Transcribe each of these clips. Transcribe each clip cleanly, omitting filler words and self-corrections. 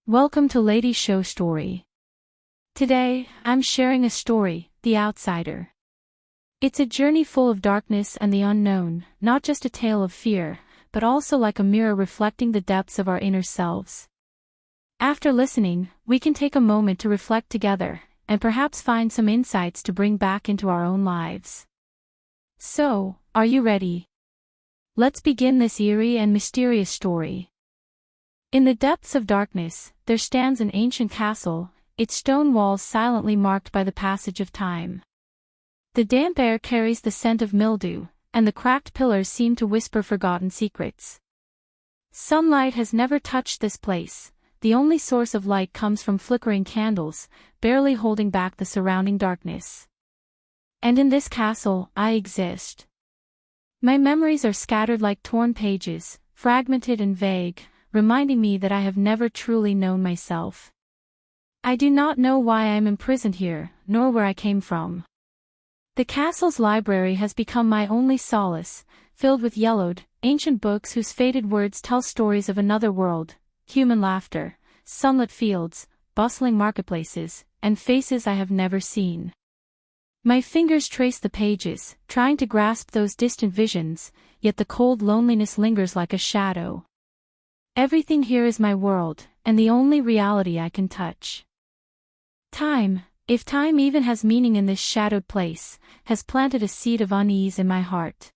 Welcome to Lady Siou Story. Today, I'm sharing a story, The Outsider. It's a journey full of darkness and the unknown, not just a tale of fear, but also like a mirror reflecting the depths of our inner selves. After listening, we can take a moment to reflect together, and perhaps find some insights to bring back into our own lives. So, are you ready? Let's begin this eerie and mysterious story. In the depths of darkness, there stands an ancient castle, its stone walls silently marked by the passage of time. The damp air carries the scent of mildew, and the cracked pillars seem to whisper forgotten secrets. Sunlight has never touched this place, the only source of light comes from flickering candles, barely holding back the surrounding darkness. And in this castle, I exist. My memories are scattered like torn pages, fragmented and vague, reminding me that I have never truly known myself. I do not know why I am imprisoned here, nor where I came from. The castle's library has become my only solace, filled with yellowed, ancient books whose faded words tell stories of another world, human laughter, sunlit fields, bustling marketplaces, and faces I have never seen. My fingers trace the pages, trying to grasp those distant visions, yet the cold loneliness lingers like a shadow. Everything here is my world, and the only reality I can touch. Time, if time even has meaning in this shadowed place, has planted a seed of unease in my heart.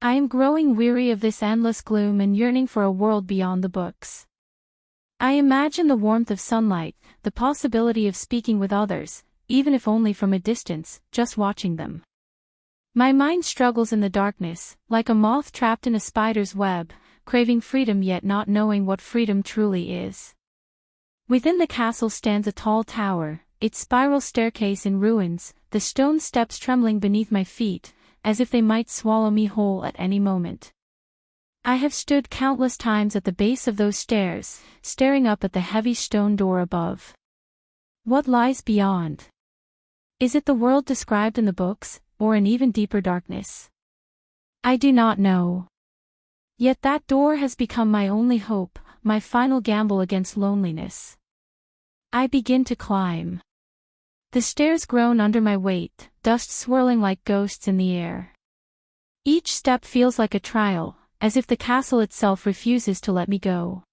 I am growing weary of this endless gloom and yearning for a world beyond the books. I imagine the warmth of sunlight, the possibility of speaking with others, even if only from a distance, just watching them. My mind struggles in the darkness, like a moth trapped in a spider's web, craving freedom yet not knowing what freedom truly is. Within the castle stands a tall tower, its spiral staircase in ruins, the stone steps trembling beneath my feet, as if they might swallow me whole at any moment. I have stood countless times at the base of those stairs, staring up at the heavy stone door above. What lies beyond? Is it the world described in the books, or an even deeper darkness? I do not know. Yet that door has become my only hope, my final gamble against loneliness. I begin to climb. The stairs groan under my weight, dust swirling like ghosts in the air. Each step feels like a trial, as if the castle itself refuses to let me go.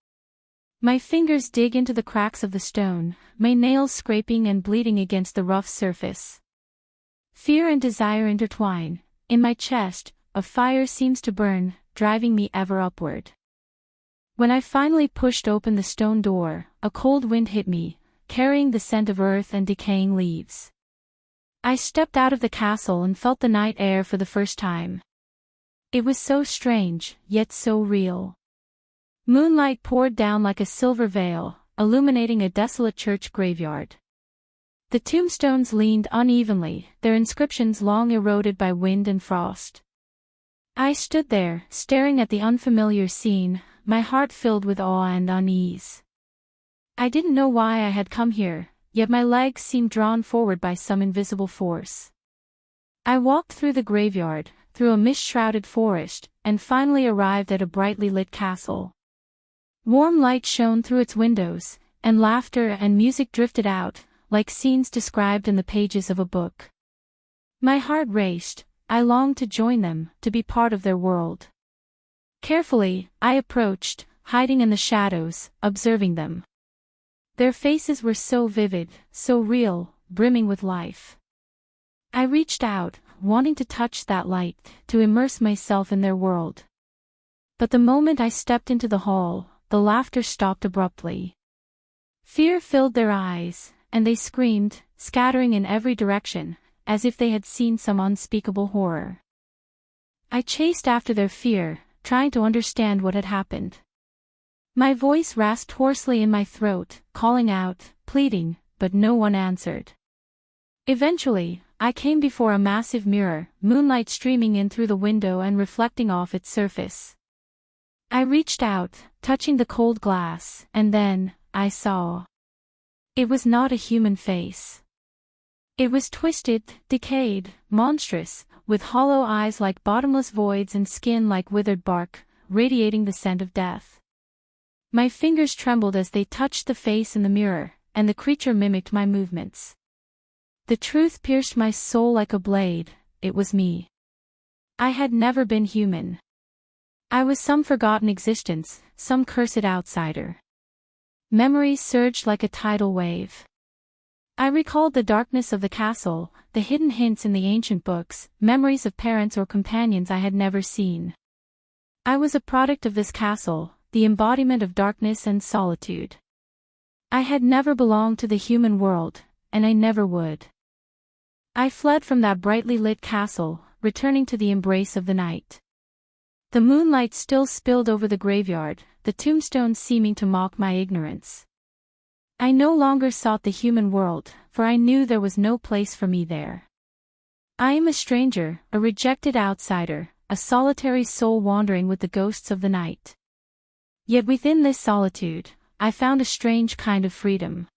My fingers dig into the cracks of the stone, my nails scraping and bleeding against the rough surface. Fear and desire intertwine. In my chest, a fire seems to burn, driving me ever upward. When I finally pushed open the stone door, a cold wind hit me, carrying the scent of earth and decaying leaves. I stepped out of the castle and felt the night air for the first time. It was so strange, yet so real. Moonlight poured down like a silver veil, illuminating a desolate church graveyard. The tombstones leaned unevenly, their inscriptions long eroded by wind and frost. I stood there, staring at the unfamiliar scene, my heart filled with awe and unease. I didn't know why I had come here, yet my legs seemed drawn forward by some invisible force. I walked through the graveyard, through a mist-shrouded forest, and finally arrived at a brightly lit castle. Warm light shone through its windows, and laughter and music drifted out, like scenes described in the pages of a book. My heart raced. I longed to join them, to be part of their world. Carefully, I approached, hiding in the shadows, observing them. Their faces were so vivid, so real, brimming with life. I reached out, wanting to touch that light, to immerse myself in their world. But the moment I stepped into the hall, the laughter stopped abruptly. Fear filled their eyes, and they screamed, scattering in every direction, as if they had seen some unspeakable horror. I chased after their fear, trying to understand what had happened. My voice rasped hoarsely in my throat, calling out, pleading, but no one answered. Eventually, I came before a massive mirror, moonlight streaming in through the window and reflecting off its surface. I reached out, touching the cold glass, and then, I saw. It was not a human face. It was twisted, decayed, monstrous, with hollow eyes like bottomless voids and skin like withered bark, radiating the scent of death. My fingers trembled as they touched the face in the mirror, and the creature mimicked my movements. The truth pierced my soul like a blade. It was me. I had never been human. I was some forgotten existence, some cursed outsider. Memories surged like a tidal wave. I recalled the darkness of the castle, the hidden hints in the ancient books, memories of parents or companions I had never seen. I was a product of this castle, the embodiment of darkness and solitude. I had never belonged to the human world, and I never would. I fled from that brightly lit castle, returning to the embrace of the night. The moonlight still spilled over the graveyard, the tombstones seeming to mock my ignorance. I no longer sought the human world, for I knew there was no place for me there. I am a stranger, a rejected outsider, a solitary soul wandering with the ghosts of the night. Yet within this solitude, I found a strange kind of freedom.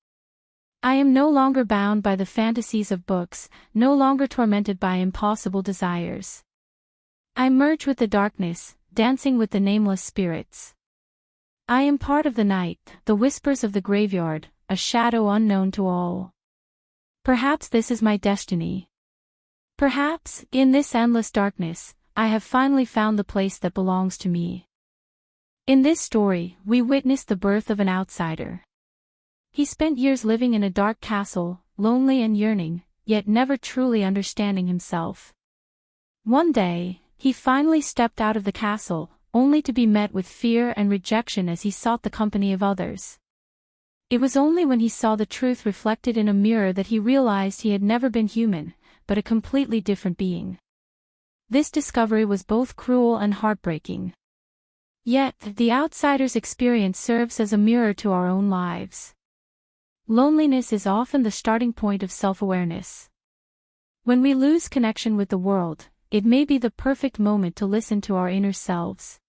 I am no longer bound by the fantasies of books, no longer tormented by impossible desires. I merge with the darkness, dancing with the nameless spirits. I am part of the night, the whispers of the graveyard, a shadow unknown to all. Perhaps this is my destiny. Perhaps, in this endless darkness, I have finally found the place that belongs to me. In this story, we witness the birth of an outsider. He spent years living in a dark castle, lonely and yearning, yet never truly understanding himself. One day, he finally stepped out of the castle, only to be met with fear and rejection as he sought the company of others. It was only when he saw the truth reflected in a mirror that he realized he had never been human, but a completely different being. This discovery was both cruel and heartbreaking. Yet, the outsider's experience serves as a mirror to our own lives. Loneliness is often the starting point of self-awareness. When we lose connection with the world, it may be the perfect moment to listen to our inner selves.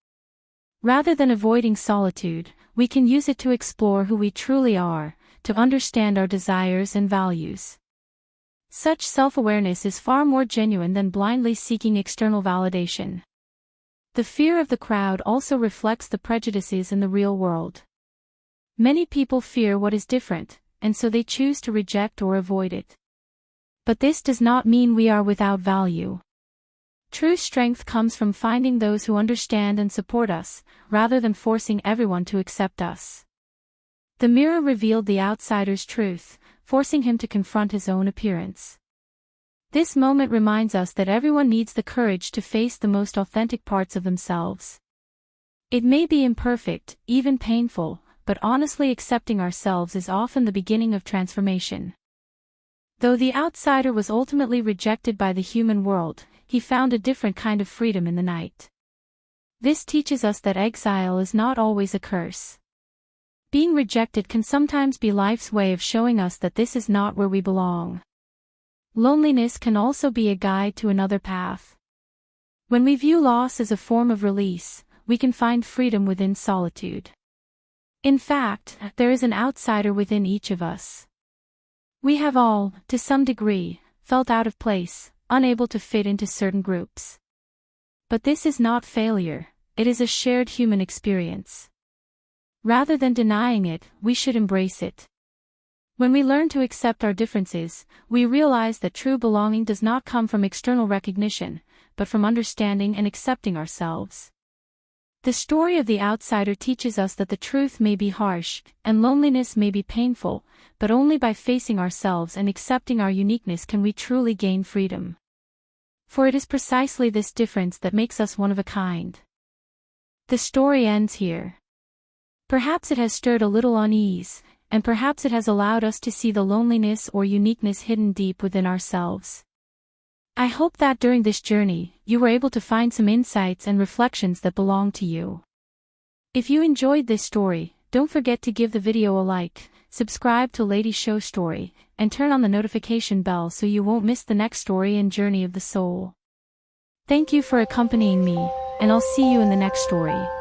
Rather than avoiding solitude, we can use it to explore who we truly are, to understand our desires and values. Such self-awareness is far more genuine than blindly seeking external validation. The fear of the crowd also reflects the prejudices in the real world. Many people fear what is different, and so they choose to reject or avoid it. But this does not mean we are without value. True strength comes from finding those who understand and support us, rather than forcing everyone to accept us. The mirror revealed the outsider's truth, forcing him to confront his own appearance. This moment reminds us that everyone needs the courage to face the most authentic parts of themselves. It may be imperfect, even painful, but honestly accepting ourselves is often the beginning of transformation. Though the outsider was ultimately rejected by the human world, he found a different kind of freedom in the night. This teaches us that exile is not always a curse. Being rejected can sometimes be life's way of showing us that this is not where we belong. Loneliness can also be a guide to another path. When we view loss as a form of release, we can find freedom within solitude. In fact, there is an outsider within each of us. We have all, to some degree, felt out of place, unable to fit into certain groups. But this is not failure, it is a shared human experience. Rather than denying it, we should embrace it. When we learn to accept our differences, we realize that true belonging does not come from external recognition, but from understanding and accepting ourselves. The story of the outsider teaches us that the truth may be harsh, and loneliness may be painful, but only by facing ourselves and accepting our uniqueness can we truly gain freedom. For it is precisely this difference that makes us one of a kind. The story ends here. Perhaps it has stirred a little unease, and perhaps it has allowed us to see the loneliness or uniqueness hidden deep within ourselves. I hope that during this journey, you were able to find some insights and reflections that belong to you. If you enjoyed this story, don't forget to give the video a like, subscribe to Lady Siou Story, and turn on the notification bell so you won't miss the next story in Journey of the Soul. Thank you for accompanying me, and I'll see you in the next story.